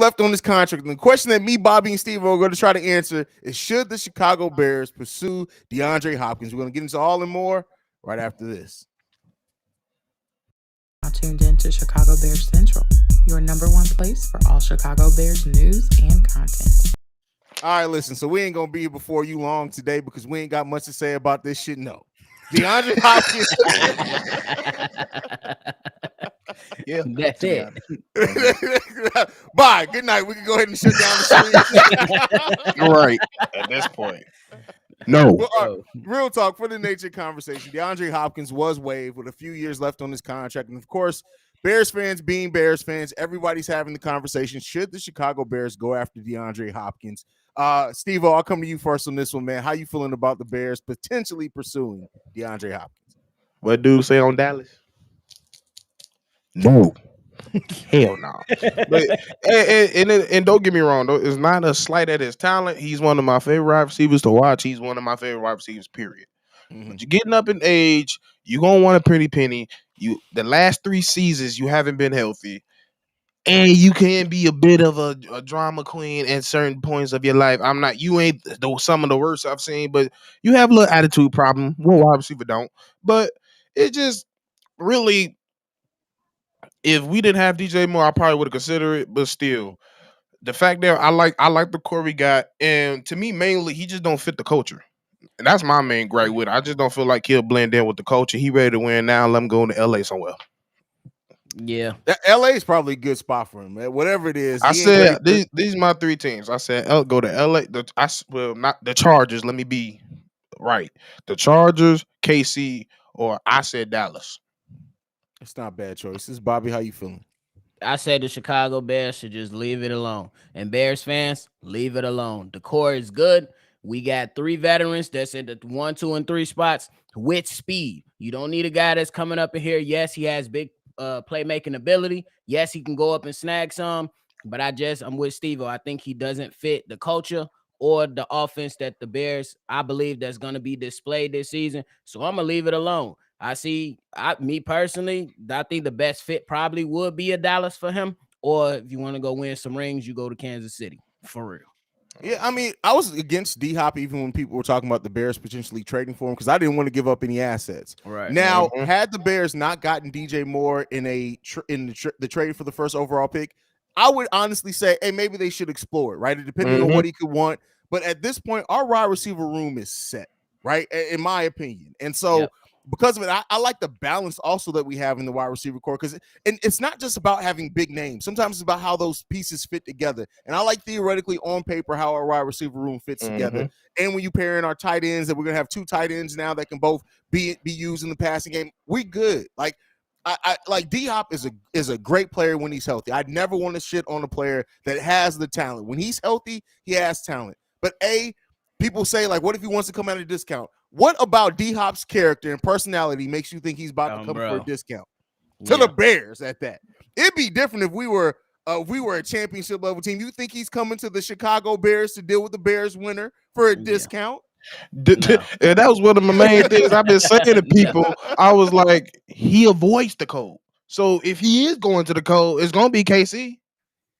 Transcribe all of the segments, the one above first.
left on this contract. And the question that me, Bobby, and Steve are going to try to answer is: should the Chicago Bears pursue DeAndre Hopkins? We're going to get into all and more right after this. Now tuned in to Chicago Bears Central, your number one place for all Chicago Bears news and content. All right, listen. So we ain't gonna be here before you long today because we ain't got much to say about this shit. No, DeAndre Hopkins. Yeah, That's it. Bye. Good night. We can go ahead and shut down the stream. You're right. At this point, no. Well, real talk for the nature conversation. DeAndre Hopkins was waived with a few years left on his contract, and of course, Bears fans being Bears fans, everybody's having the conversation. Should the Chicago Bears go after DeAndre Hopkins? Stevo, I'll come to you first on this one, man. How you feeling about the Bears potentially pursuing DeAndre Hopkins? What dude say on Dallas? No. Hell no. But and don't get me wrong, though, it's not a slight at his talent. He's one of my favorite wide receivers to watch. He's one of my favorite wide receivers, period. Mm-hmm. But you're getting up in age, you're gonna want a pretty penny. The last 3 seasons you haven't been healthy. And you can be a bit of a drama queen at certain points of your life. You ain't some of the worst I've seen, but you have a little attitude problem. Well, wide receiver don't. But it just really, if we didn't have DJ Moore, I probably would have considered it. But still, the fact that I like the core we got, and to me, mainly, he just don't fit the culture. And that's my main gripe with it. I just don't feel like he'll blend in with the culture. He ready to win now. Let him go to LA somewhere. Yeah, LA is probably a good spot for him, man. Whatever it is. I said these are my 3 teams. I said go to LA. Not the Chargers. Let me be right. The Chargers, KC, or I said Dallas. It's not bad choices. Bobby, how you feeling? I said the Chicago Bears should just leave it alone. And Bears fans, leave it alone. The core is good. We got 3 veterans that's in the 1, 2, and 3 spots with speed. You don't need a guy that's coming up in here. Yes, he has big playmaking ability. Yes, he can go up and snag some, but I'm with Stevo. I think he doesn't fit the culture or the offense that the Bears, I believe, that's going to be displayed this season. So I'm going to leave it alone. Me personally, I think the best fit probably would be a Dallas for him. Or if you want to go win some rings, you go to Kansas City. For real. Yeah, I mean, I was against D-Hop even when people were talking about the Bears potentially trading for him because I didn't want to give up any assets. Right now, had the Bears not gotten DJ Moore in the trade for the first overall pick, I would honestly say, hey, maybe they should explore it, right? Depending on what he could want. But at this point, our wide receiver room is set, right? In my opinion, and so. Yep. Because of it, I like the balance also that we have in the wide receiver core because it's not just about having big names. Sometimes it's about how those pieces fit together. And I like theoretically on paper how our wide receiver room fits together. And when you pair in our tight ends, that we're going to have 2 tight ends now that can both be used in the passing game, we good. Like I like D-Hop is a great player when he's healthy. I'd never want to shit on a player that has the talent. When he's healthy, he has talent. But people say, like, what if he wants to come at a discount? What about D-Hop's character and personality makes you think he's about to come for a discount? To the Bears at that. It'd be different if we were a championship level team. You think he's coming to the Chicago Bears to deal with the Bears winner for a discount? No. And that was one of my main things I've been saying to people. I was like, he avoids the cold. So if he is going to the cold, it's gonna be KC.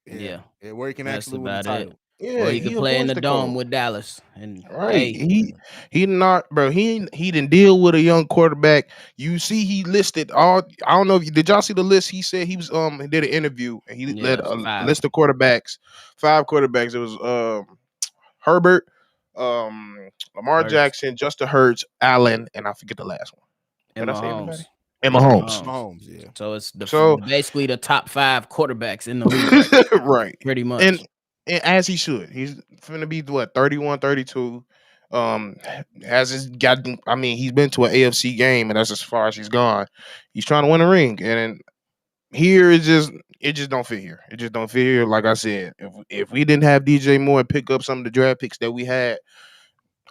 Yeah, where he can actually win the title. Yeah, or he can play in the dome with Dallas. And right, he not, bro. He didn't deal with a young quarterback. You see, he listed all. I don't know if did y'all see the list. He said he was he did an interview and he led a list of quarterbacks, 5 quarterbacks. It was Herbert, Lamar Jackson, Justin Hurts, Allen, and I forget the last one. And Mahomes. Mahomes, yeah. So it's basically the top 5 quarterbacks in the league, right? Pretty much. And as he should. He's going to be, 31, 32. He's been to an AFC game, and that's as far as he's gone. He's trying to win a ring. And here, it just don't fit here. It just don't fit here. Like I said, if we didn't have DJ Moore and pick up some of the draft picks that we had,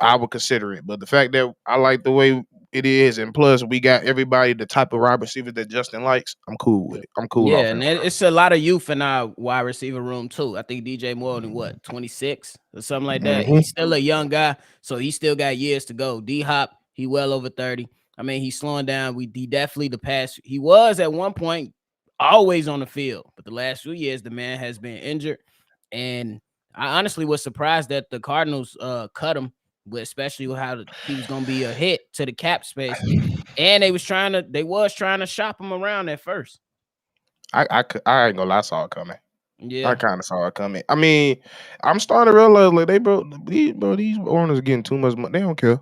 I would consider it. But the fact that I like the way it is, and plus we got everybody the type of wide receiver that Justin likes, I'm cool with it. I'm cool. Yeah, and it's a lot of youth in our wide receiver room too. I think DJ Moore is 26 or something like that. He's still a young guy, so he still got years to go. D-Hop, he well over 30. I mean, he's slowing down. He definitely he was at one point always on the field. But the last few years, the man has been injured, and I honestly was surprised that the Cardinals cut him, but especially with how he was going to be a hit to the cap space, and they was trying to shop him around at first. I ain't gonna lie, I saw it coming. Yeah, I kind of saw it coming. I mean, I'm starting to realize like these owners are getting too much money. They don't care.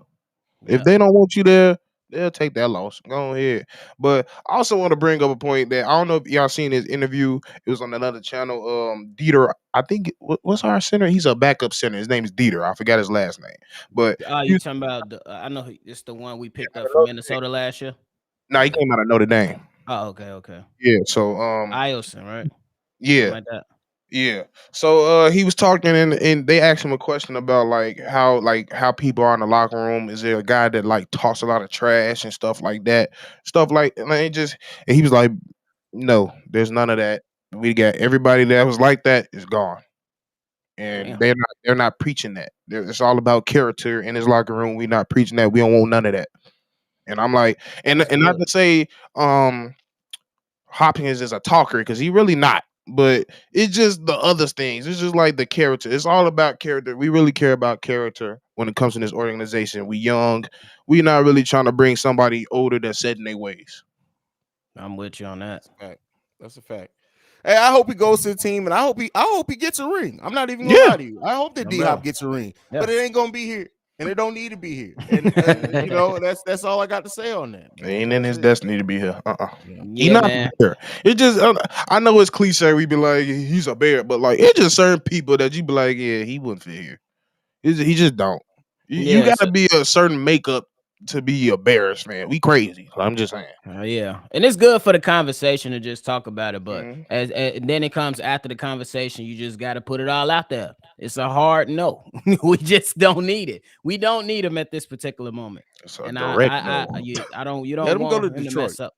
If they don't want you there, they'll take that loss. Go ahead. But I also want to bring up a point that I don't know if y'all seen his interview. It was on another channel. Dieter, I think what's our center? He's a backup center. His name is Dieter. I forgot his last name. But you talking about? I know it's the one we picked up from Minnesota last year. No, he came out of Notre Dame. Oh, okay. Yeah. So Ielson, right? Yeah. Like that. Yeah. So he was talking and they asked him a question about how people are in the locker room. Is there a guy that like talks a lot of trash and stuff like that? And he was like, no, there's none of that. We got everybody that was like that is gone. And they're not preaching that. It's all about character in his locker room. We're not preaching that. We don't want none of that. And I'm like, and not to say Hopkins is a talker because he really not. But it's just the other things. It's just like the character. It's all about character. We really care about character when it comes to this organization. We young. We're not really trying to bring somebody older that's set in their ways. I'm with you on that. That's a fact. Hey, I hope he goes to the team, and I hope he gets a ring. I'm not even gonna lie to you. I hope that D-Hop gets a ring, but it ain't gonna be here, and it don't need to be here. And you know, that's all I got to say on that. Man. Ain't in his destiny to be here. He Yeah, not man. here. It just I know it's cliche. We be like he's a bear, but like it's just certain people that you be like, yeah, he wouldn't fit here. He just don't. You gotta be a certain makeup to be a Bears fan. We crazy. I'm just saying. Yeah, and it's good for the conversation to just talk about it, but as then it comes after the conversation, you just got to put it all out there. It's a hard no. We just don't need it. We don't need him at this particular moment. It's a and direct no. You don't Let him want go to him Detroit. to mess up.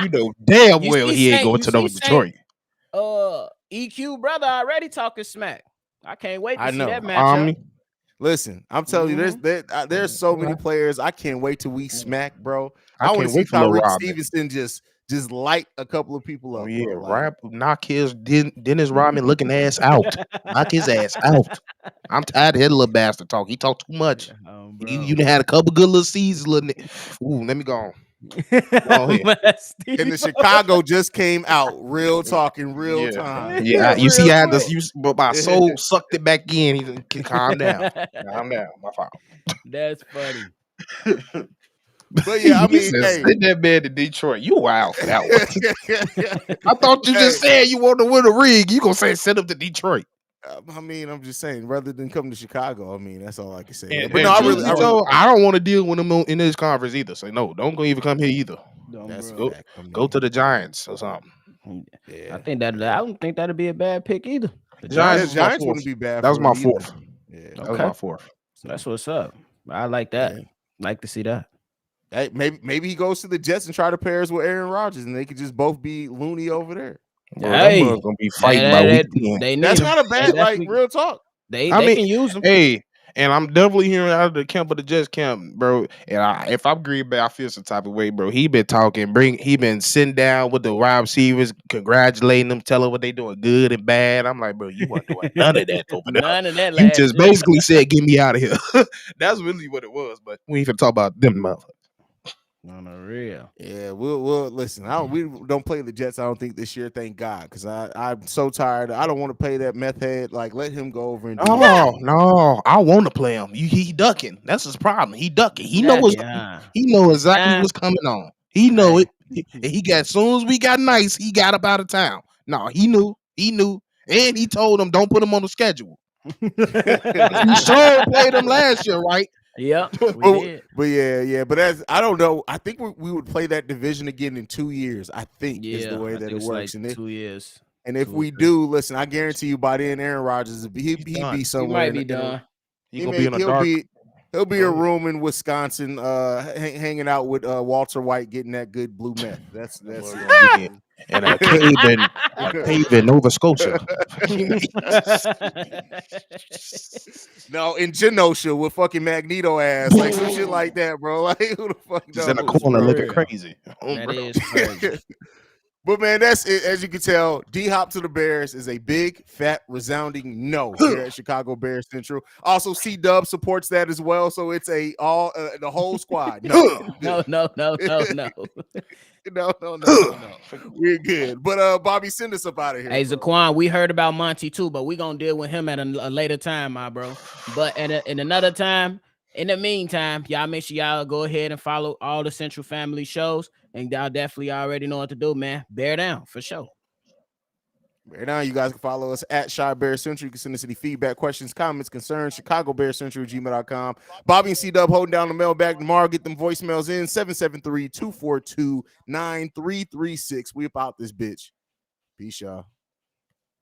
You know damn well he ain't going to no Detroit. Detroit. EQ brother already talking smack. I can't wait to see that matchup. Listen, I'm telling you, there's so many players. I can't wait till we smack, bro. I want to see Tyreek Stevenson just light a couple of people up. Oh yeah, like, knock his Dennis Rodman looking ass out. Knock his ass out. I'm tired of that little bastard talk. He talked too much. You had a couple good little seasons, little. Ooh, let me go on. And the Chicago just came out, real talk in real time. Yeah, you see, I had this, but my soul sucked it back in. He can calm down, my fault. That's funny. But yeah, I mean, send that man to Detroit. You wild for that one. I thought you just said you want to win a ring. You gonna say send him to Detroit? I mean, I'm just saying, rather than come to Chicago, I mean, that's all I can say. But no, I don't want to deal with him in this conference either. So no, don't go even come here either. Go to the Giants or something. I don't think that'd be a bad pick either. The Giants wouldn't be bad. That was my fourth. That was my fourth. That's what's up. I like that. Like to see that. Hey, maybe he goes to the Jets and try to pair us with Aaron Rodgers, and they could just both be loony over there. Well, gonna be fighting by weekend. That's not a bad real talk. They can use them. Hey, and I'm definitely hearing out of the camp of the Jets camp, bro. And if I'm Green Bay, I feel some type of way, bro. He been talking, he been sitting down with the wide receivers, congratulating them, telling what they doing good and bad. I'm like, bro, you weren't doing none of that over there. None of that. You just basically said, "Get me out of here." That's really what it was. But we ain't even talk about them motherfuckers. On the real. Yeah, we'll listen. We don't play the Jets, I don't think, this year, thank God, because I'm so tired. I don't want to play that meth head. Like, let him go over and do No, I want to play him. He ducking. That's his problem. He ducking. He know exactly what's coming on. He know it. He got, as soon as we got nice, he got up out of town. No, he knew, and he told him don't put him on the schedule. He sure played him last year, right? Yeah, but as I don't know. I think we would play that division again in 2 years. I think is the way that it works. Like and 2 years. And if we do, listen, I guarantee you by then Aaron Rodgers he'd be somewhere. He might be done. He'll be a room in Wisconsin, hanging out with Walter White, getting that good blue meth. That's and a cave in Nova Scotia. No, in Genosha with fucking Magneto ass, like some shit like that, bro. Like who the fuck Just in a knows, corner bro? looking crazy. Oh, That bro. is crazy. But man, that's it. As you can tell, D-Hop to the Bears is a big, fat, resounding no here at Chicago Bears Central. Also, C-Dub supports that as well. So it's a all the whole squad. No, No. no. We're good. But Bobby, send us up out of here. Hey, bro. Zaquan, we heard about Monty too, but we're gonna deal with him at a later time, my bro. But in another time, in the meantime, y'all make sure y'all go ahead and follow all the Central Family shows, and y'all definitely already know what to do, man. Bear down for sure. Right now, you guys can follow us at Shy Bear Central. You can send us any feedback, questions, comments, concerns, ChicagoBearCentral@gmail.com. Bobby and C-Dub holding down the mailbag tomorrow. Get them voicemails in 773-242-9336. We about this bitch. Peace, y'all.